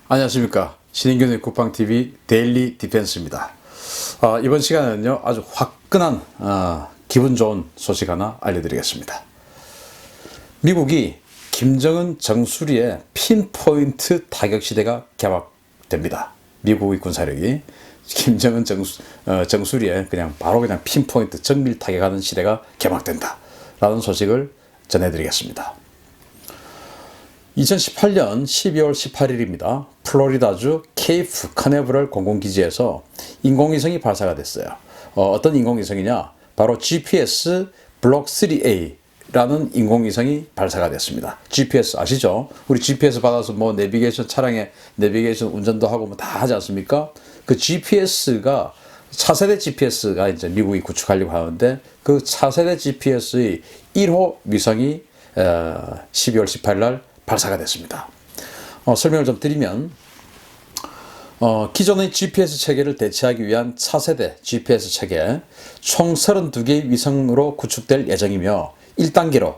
안녕하십니까. 신인균의 국방TV 데일리 디펜스입니다. 이번 시간에는요, 아주 화끈한, 기분 좋은 소식 하나 알려드리겠습니다. 미국이 김정은 정수리의 핀포인트 타격 시대가 개막됩니다. 미국의 군사력이 김정은 정수리에 바로 그냥 핀포인트 정밀 타격하는 시대가 개막된다. 라는 소식을 전해드리겠습니다. 2018년 12월 18일입니다. 플로리다주 케이프 카네버럴 공군기지에서 인공위성이 발사가 됐어요. 어떤 인공위성이냐? 바로 GPS 블록 3A라는 인공위성이 발사가 됐습니다. GPS 아시죠? 우리 GPS 받아서 내비게이션 차량에 내비게이션 운전도 하고 다 하지 않습니까? 그 GPS가 차세대 GPS가 이제 미국이 구축하려고 하는데 그 차세대 GPS의 1호 위성이 12월 18일 날 발사가 됐습니다. 설명을 좀 드리면 기존의 GPS 체계를 대체하기 위한 차세대 GPS 체계 총 32개의 위성으로 구축될 예정이며 1단계로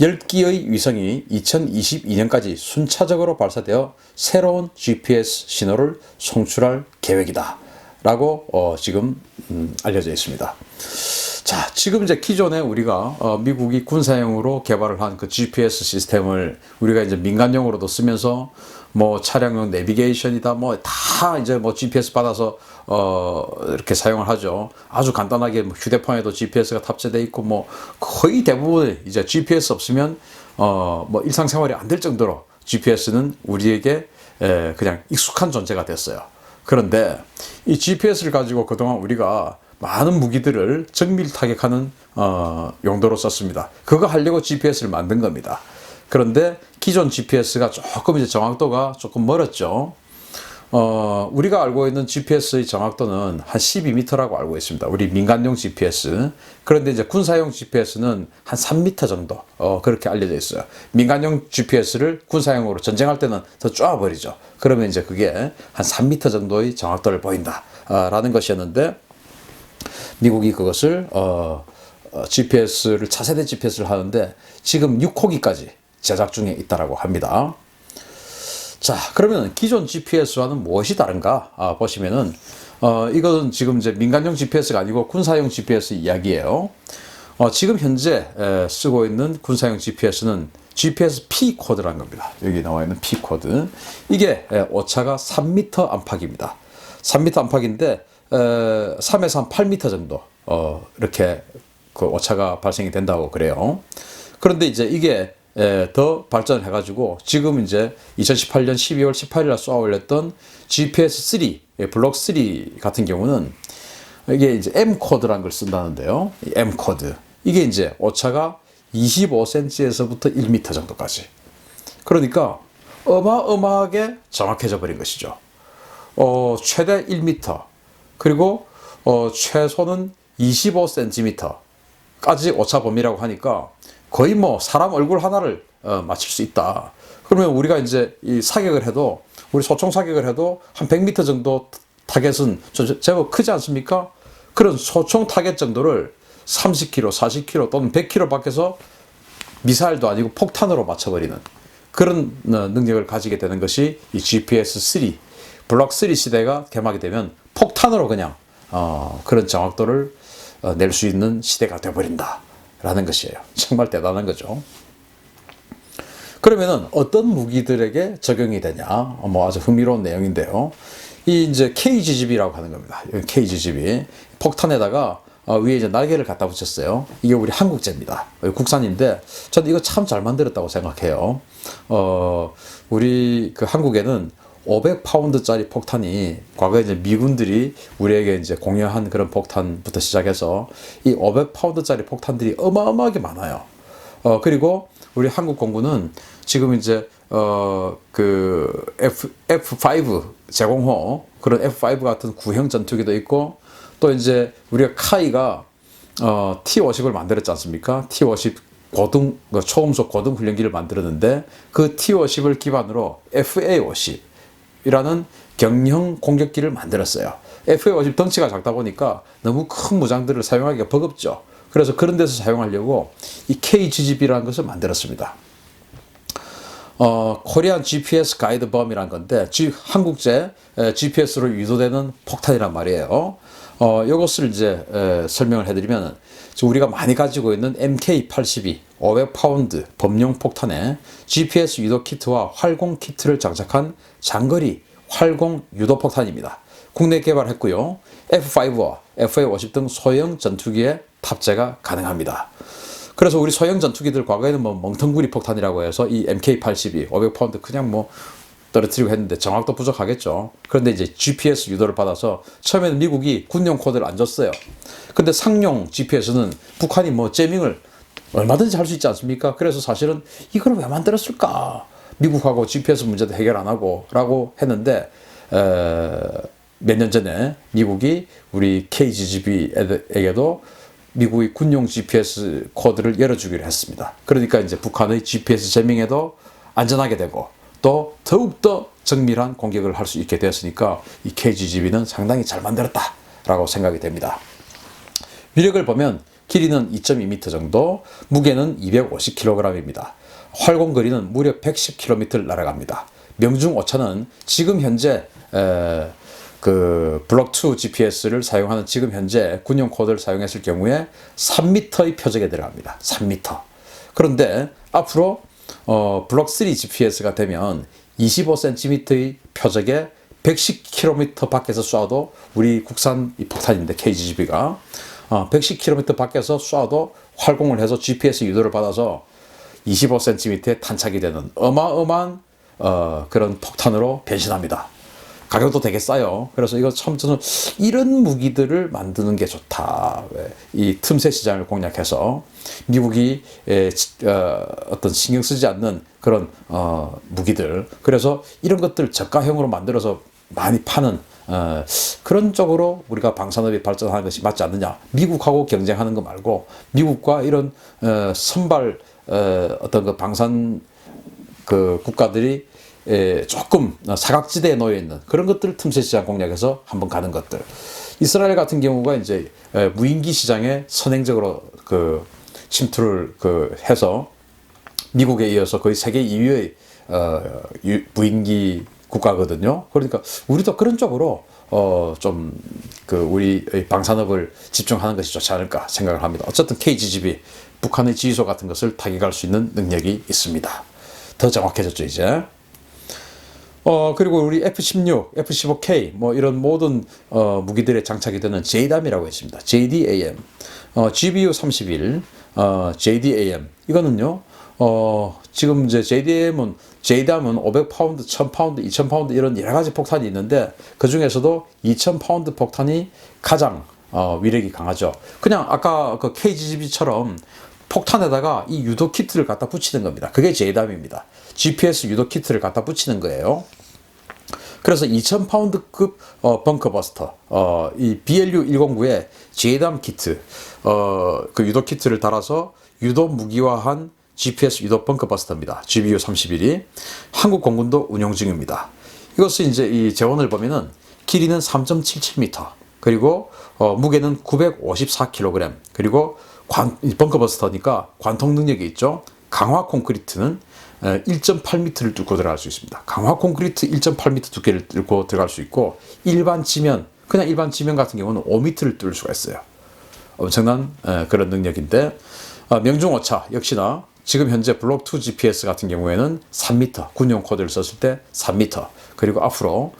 10기의 위성이 2022년까지 순차적으로 발사되어 새로운 GPS 신호를 송출할 계획이다 라고 지금 알려져 있습니다. 자, 지금 이제 기존에 우리가 미국이 군사용으로 개발을 한 그 GPS 시스템을 우리가 이제 민간용으로도 쓰면서 차량용 내비게이션이다 다 이제 GPS 받아서 이렇게 사용을 하죠. 아주 간단하게 휴대폰에도 GPS가 탑재되어 있고 거의 대부분 이제 GPS 없으면 일상생활이 안 될 정도로 GPS는 우리에게 그냥 익숙한 존재가 됐어요. 그런데 이 GPS를 가지고 그동안 우리가 많은 무기들을 정밀 타격하는 용도로 썼습니다. 그거 하려고 GPS를 만든 겁니다. 그런데 기존 GPS가 조금 이제 정확도가 조금 멀었죠. 우리가 알고 있는 GPS의 정확도는 한 12m라고 알고 있습니다. 우리 민간용 GPS. 그런데 이제 군사용 GPS는 한 3m 정도 그렇게 알려져 있어요. 민간용 GPS를 군사용으로 전쟁할 때는 더 쪼아버리죠. 그러면 이제 그게 한 3m 정도의 정확도를 보인다 라는 것이었는데 미국이 그것을 GPS를 차세대 GPS를 하는데 지금 6호기까지 제작 중에 있다라고 합니다. 자, 그러면 기존 GPS와는 무엇이 다른가 보시면은 이것은 지금 이제 민간용 GPS가 아니고 군사용 GPS 이야기예요. 지금 현재 쓰고 있는 군사용 GPS는 GPS P 코드라는 겁니다. 여기 나와 있는 P 코드. 이게 오차가 3m 안팎입니다. 3m 안팎인데 3에서 한 8m 정도 이렇게 그 오차가 발생이 된다고 그래요. 그런데 이제 이게 더 발전을 해가지고 지금 이제 2018년 12월 18일 날 쏘아 올렸던 GPS3 블록 3 같은 경우는 이게 이제 M 코드라는 걸 쓴다는데요. 이 M 코드 이게 이제 오차가 25cm에서부터 1m 정도까지. 그러니까 어마어마하게 정확해져 버린 것이죠. 최대 1m 그리고 최소는 25cm까지 오차 범위라고 하니까 거의 사람 얼굴 하나를 맞출 수 있다. 그러면 우리가 이제 이 사격을 해도 우리 소총 사격을 해도 한 100m 정도 타겟은 제법 크지 않습니까? 그런 소총 타겟 정도를 30km, 40km 또는 100km 밖에서 미사일도 아니고 폭탄으로 맞춰버리는 그런 능력을 가지게 되는 것이 이 GPS-3 블록 3 시대가 개막이 되면 폭탄으로 그냥 그런 정확도를 낼 수 있는 시대가 되어버린다 라는 것이에요. 정말 대단한 거죠. 그러면은 어떤 무기들에게 적용이 되냐? 아주 흥미로운 내용인데요. 이 이제 KGGB라고 하는 겁니다. KGGB 폭탄에다가 위에 이제 날개를 갖다 붙였어요. 이게 우리 한국제입니다. 국산인데 저는 이거 참 잘 만들었다고 생각해요. 우리 그 한국에는 500파운드짜리 폭탄이 과거에 이제 미군들이 우리에게 이제 공유한 그런 폭탄부터 시작해서 이 500파운드짜리 폭탄들이 어마어마하게 많아요. 그리고 우리 한국 공군은 지금 이제 그 F5 제공호 그런 F5 같은 구형 전투기도 있고 또 이제 우리가 카이가 T-50을 만들었지 않습니까? T-50 초음속 고등 훈련기를 만들었는데 그 T-50을 기반으로 FA-50 이라는 경형 공격기를 만들었어요. FA-50 덩치가 작다 보니까 너무 큰 무장들을 사용하기가 버겁죠. 그래서 그런 데서 사용하려고 이 KGGB라는 것을 만들었습니다. 코리안 GPS 가이드 범이란 건데, 한국제 GPS로 유도되는 폭탄이란 말이에요. 이것을 이제 설명을 해드리면, 우리가 많이 가지고 있는 MK82 500파운드 범용 폭탄에 GPS 유도 키트와 활공 키트를 장착한 장거리 활공 유도 폭탄입니다. 국내 개발했고요. F5와 FA-50 등 소형 전투기에 탑재가 가능합니다. 그래서 우리 소형 전투기들 과거에는 뭐 멍텅구리 폭탄이라고 해서 이 MK82 500파운드 그냥 뭐 떨어뜨리고 했는데 정확도 부족하겠죠. 그런데 이제 GPS 유도를 받아서 처음에는 미국이 군용 코드를 안 줬어요. 근데 상용 GPS는 북한이 뭐 제밍을 얼마든지 할 수 있지 않습니까? 그래서 사실은 이걸 왜 만들었을까? 미국하고 GPS 문제도 해결 안 하고 라고 했는데 몇 년 전에 미국이 우리 KGB에게도 미국의 군용 GPS 코드를 열어주기로 했습니다. 그러니까 이제 북한의 GPS 제밍에도 안전하게 되고 또 더욱더 정밀한 공격을 할 수 있게 되었으니까 이 KGB는 상당히 잘 만들었다라고 생각이 됩니다. 위력을 보면 길이는 2.2m 정도, 무게는 250kg입니다. 활공 거리는 무려 110km 날아갑니다. 명중 오차는 지금 현재 그 블록2 GPS를 사용하는 지금 현재 군용 코드를 사용했을 경우에 3m의 표적에 들어갑니다. 3m. 그런데 앞으로 블록3 GPS가 되면 25cm의 표적에 110km 밖에서 쏴도 우리 국산 이 폭탄인데 KGB가 110km 밖에서 쏴도 활공을 해서 GPS 유도를 받아서 25cm에 탄착이 되는 어마어마한 그런 폭탄으로 변신합니다. 가격도 되게 싸요. 그래서 이거 참 저는 이런 무기들을 만드는 게 좋다. 이 틈새 시장을 공략해서 미국이 어떤 신경 쓰지 않는 그런 무기들. 그래서 이런 것들 저가형으로 만들어서 많이 파는 그런 쪽으로 우리가 방산업이 발전하는 것이 맞지 않느냐. 미국하고 경쟁하는 거 말고 미국과 이런 선발 어떤 그 방산 그 국가들이 조금 사각지대에 놓여 있는 그런 것들 틈새 시장 공략해서 한번 가는 것들. 이스라엘 같은 경우가 이제 무인기 시장에 선행적으로 그 침투를 해서 미국에 이어서 거의 세계 2위의 무인기 국가거든요. 그러니까 우리도 그런 쪽으로 좀 그 우리 방산업을 집중하는 것이 좋지 않을까 생각을 합니다. 어쨌든 KGB 북한의 지휘소 같은 것을 타격할 수 있는 능력이 있습니다. 더 정확해졌죠 이제. 그리고 우리 F-16, F-15K 뭐 이런 모든 무기들에 장착이 되는 JDAM이라고 있습니다. JDAM, GBU-31, JDAM 이거는요. 지금 이제 JDAM은 500파운드, 1000파운드, 2000파운드 이런 여러 가지 폭탄이 있는데 그 중에서도 2000파운드 폭탄이 가장 위력이 강하죠. 그냥 아까 그 KGB처럼 폭탄에다가 이 유도 키트를 갖다 붙이는 겁니다. 그게 JDAM입니다. GPS 유도 키트를 갖다 붙이는 거예요. 그래서 2000파운드급 벙커버스터, 이 BLU-109의 JDAM 키트, 그 유도 키트를 달아서 유도 무기화한 GPS 유도 벙커버스터입니다. GBU-31이 한국 공군도 운용 중입니다. 이것은 이제 이 재원을 보면은 길이는 3.77m, 그리고 무게는 954kg, 그리고 벙커버스터니까 관통 능력이 있죠. 강화 콘크리트는 1.8m를 뚫고 들어갈 수 있습니다. 강화 콘크리트 1.8m 두께를 뚫고 들어갈 수 있고 일반 지면, 그냥 일반 지면 같은 경우는 5m를 뚫을 수가 있어요. 엄청난 그런 능력인데 명중오차 역시나 지금 현재 블록2 GPS 같은 경우에는 3m, 군용 코드를 썼을 때 3m, 그리고 앞으로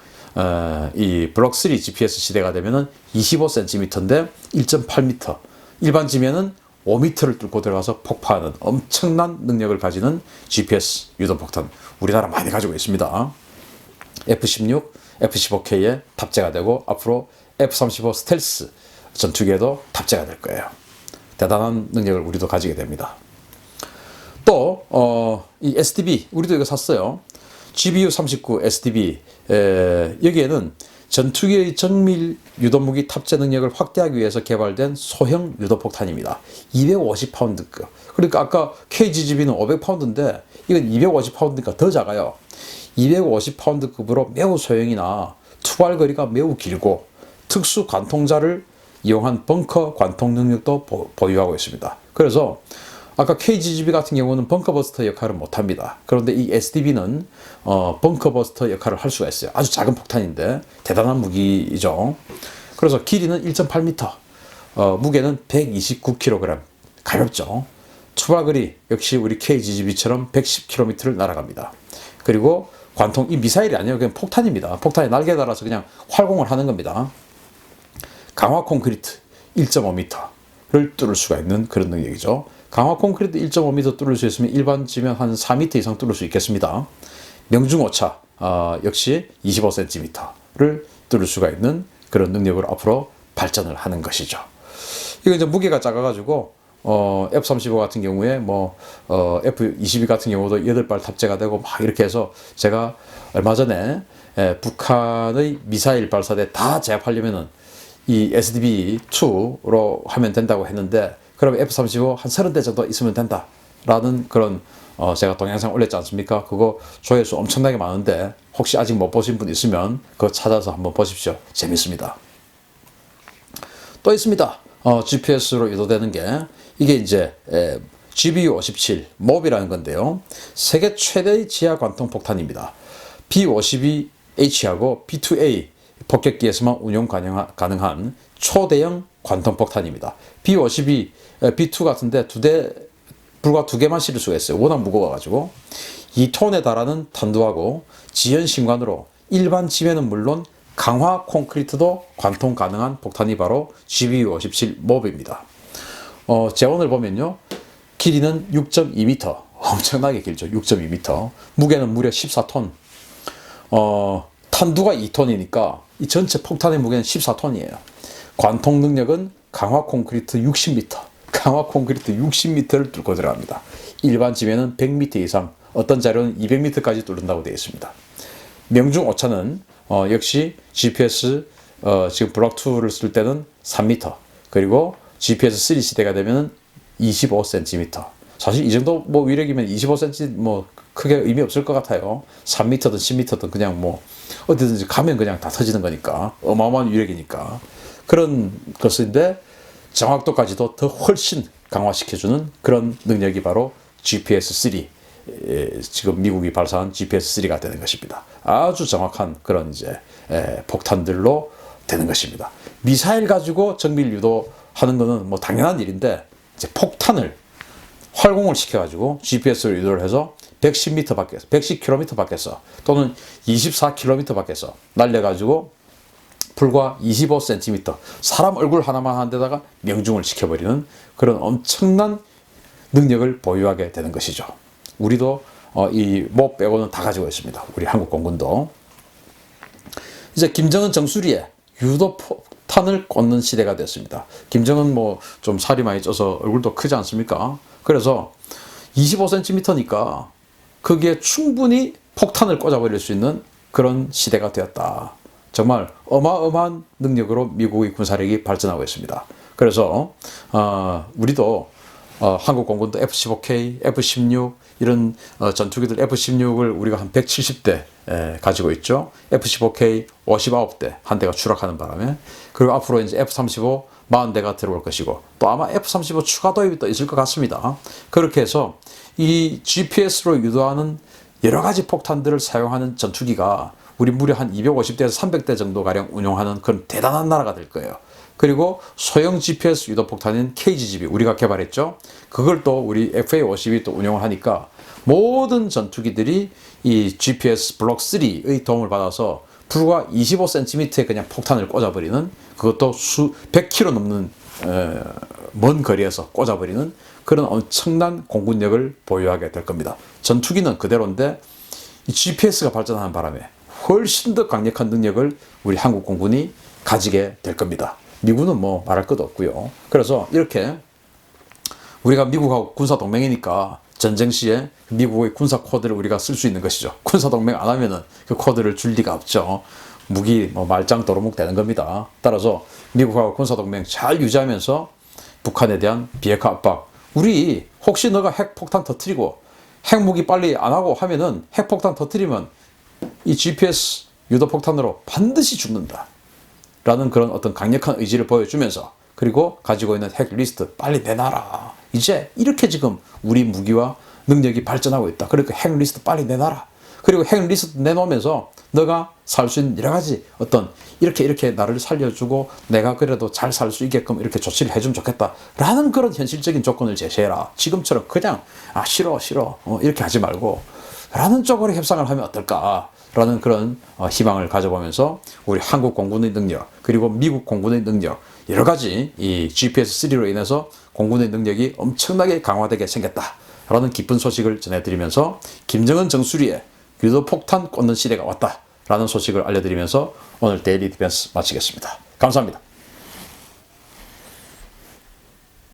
이 블록3 GPS 시대가 되면은 25cm인데 1.8m, 일반 지면은 5m를 뚫고 들어가서 폭파하는 엄청난 능력을 가지는 GPS 유도폭탄 우리나라 많이 가지고 있습니다. F-16, F-15K에 탑재가 되고 앞으로 F-35 스텔스 전투기에도 탑재가 될 거예요. 대단한 능력을 우리도 가지게 됩니다. 또 이 SDB 우리도 이거 샀어요. GBU-39 SDB 여기에는 전투기의 정밀 유도무기 탑재 능력을 확대하기 위해서 개발된 소형 유도폭탄입니다. 250파운드급. 그러니까 아까 KGB는 500파운드인데 이건 250파운드니까 더 작아요. 250파운드급으로 매우 소형이나 투발거리가 매우 길고 특수 관통자를 이용한 벙커 관통 능력도 보유하고 있습니다. 그래서 아까 KGB 같은 경우는 벙커버스터 역할을 못합니다. 그런데 이 SDB는 벙커버스터 역할을 할 수가 있어요. 아주 작은 폭탄인데 대단한 무기이죠. 그래서 길이는 1.8m, 무게는 129kg, 가볍죠. 투바거리 역시 우리 KGB처럼 110km를 날아갑니다. 그리고 관통, 이 미사일이 아니에요. 그냥 폭탄입니다. 폭탄에 날개 달아서 그냥 활공을 하는 겁니다. 강화 콘크리트 1.5m를 뚫을 수가 있는 그런 능력이죠. 강화 콘크리트 1.5m 뚫을 수 있으면 일반 지면 한 4m 이상 뚫을 수 있겠습니다. 명중오차 역시 25cm를 뚫을 수가 있는 그런 능력으로 앞으로 발전을 하는 것이죠. 이거 이제 무게가 작아가지고 F-35 같은 경우에 F-22 같은 경우도 8발 탑재가 되고 막 이렇게 해서 제가 얼마 전에 북한의 미사일 발사대 다 제압하려면은 이 SDB-2로 하면 된다고 했는데, 그럼 F-35 한 30대 정도 있으면 된다라는 그런 제가 동영상 올렸지 않습니까? 그거 조회수 엄청나게 많은데 혹시 아직 못 보신 분 있으면 그거 찾아서 한번 보십시오. 재밌습니다. 또 있습니다. GPS로 유도되는 게 이게 이제 GBU-57 몹이라는 건데요. 세계 최대의 지하 관통 폭탄입니다. B-52H하고 B-2A 폭격기에서만 운용 가능한 초대형 관통 폭탄입니다. B-52, B-2 같은데 불과 2개만 실을 수가 있어요. 워낙 무거워가지고 2톤에 달하는 탄두하고 지연 신관으로 일반 지면은 물론 강화 콘크리트도 관통 가능한 폭탄이 바로 GBU-57 몹입니다. 재원을 보면요, 길이는 6.2m, 엄청나게 길죠. 6.2m, 무게는 무려 14톤. 탄두가 2톤이니까 이 전체 폭탄의 무게는 14톤이에요. 관통 능력은 강화 콘크리트 60m, 강화 콘크리트 60m를 뚫고 들어갑니다. 일반 지면은 100m 이상, 어떤 자료는 200m까지 뚫는다고 되어 있습니다. 명중 오차는 역시 GPS 지금 블록2를 쓸 때는 3m, 그리고 GPS 3 시대가 되면 25cm. 사실 이 정도 위력이면 25cm 크게 의미 없을 것 같아요. 3m든 10m든 그냥 어디든지 가면 그냥 다 터지는 거니까, 어마어마한 위력이니까. 그런 것인데 정확도까지도 더 훨씬 강화시켜주는 그런 능력이 바로 GPS-3, 지금 미국이 발사한 GPS-3가 되는 것입니다. 아주 정확한 그런 이제 폭탄들로 되는 것입니다. 미사일 가지고 정밀 유도하는 거는 당연한 일인데, 이제 폭탄을 활공을 시켜가지고 GPS를 유도를 해서 110m 밖에서, 110km 밖에서 또는 24km 밖에서 날려가지고 불과 25cm, 사람 얼굴 하나만 한 데다가 명중을 시켜버리는 그런 엄청난 능력을 보유하게 되는 것이죠. 우리도 이 몹 빼고는 다 가지고 있습니다. 우리 한국 공군도. 이제 김정은 정수리에 유도 폭탄을 꽂는 시대가 됐습니다. 김정은 좀 살이 많이 쪄서 얼굴도 크지 않습니까? 그래서 25cm니까 거기에 충분히 폭탄을 꽂아버릴 수 있는 그런 시대가 되었다. 정말 어마어마한 능력으로 미국의 군사력이 발전하고 있습니다. 그래서 우리도 한국 공군도 F-15K, F-16 이런 전투기들, F-16을 우리가 한 170대 가지고 있죠. F-15K 59대 한 대가 추락하는 바람에, 그리고 앞으로 이제 F-35 40대가 들어올 것이고, 또 아마 F-35 추가 도입이 또 있을 것 같습니다. 그렇게 해서 이 GPS로 유도하는 여러 가지 폭탄들을 사용하는 전투기가 우리 무려 한 250대에서 300대 정도 가량 운용하는 그런 대단한 나라가 될 거예요. 그리고 소형 GPS 유도 폭탄인 KGB 우리가 개발했죠. 그걸 또 우리 FA-50이 또 운용을 하니까 모든 전투기들이 이 GPS 블록 3의 도움을 받아서 불과 25cm에 그냥 폭탄을 꽂아버리는, 그것도 100km 넘는 먼 거리에서 꽂아버리는 그런 엄청난 공군력을 보유하게 될 겁니다. 전투기는 그대로인데 이 GPS가 발전하는 바람에 훨씬 더 강력한 능력을 우리 한국 공군이 가지게 될 겁니다. 미군은 말할 것도 없고요. 그래서 이렇게 우리가 미국하고 군사 동맹이니까 전쟁 시에 미국의 군사 코드를 우리가 쓸 수 있는 것이죠. 군사 동맹 안 하면은 그 코드를 줄 리가 없죠. 무기 말짱 도루묵 되는 겁니다. 따라서 미국하고 군사 동맹 잘 유지하면서 북한에 대한 비핵화 압박. 우리 혹시 너가 핵폭탄 터뜨리고 핵무기 빨리 안 하고 하면은 핵폭탄 터뜨리면 이 GPS 유도폭탄으로 반드시 죽는다 라는 그런 어떤 강력한 의지를 보여주면서, 그리고 가지고 있는 핵 리스트 빨리 내놔라. 이제 이렇게 지금 우리 무기와 능력이 발전하고 있다. 그러니까 핵 리스트 빨리 내놔라. 그리고 핵 리스트 내놓으면서 너가 살 수 있는 여러 가지 어떤 이렇게 나를 살려주고 내가 그래도 잘 살 수 있게끔 이렇게 조치를 해주면 좋겠다 라는 그런 현실적인 조건을 제시해라. 지금처럼 그냥 싫어 이렇게 하지 말고 라는 쪽으로 협상을 하면 어떨까 라는 그런 희망을 가져보면서 우리 한국 공군의 능력 그리고 미국 공군의 능력 여러 가지 이 GPS-3로 인해서 공군의 능력이 엄청나게 강화되게 생겼다 라는 기쁜 소식을 전해드리면서 김정은 정수리에 유도 폭탄 꽂는 시대가 왔다 라는 소식을 알려드리면서 오늘 데일리 디펜스 마치겠습니다. 감사합니다.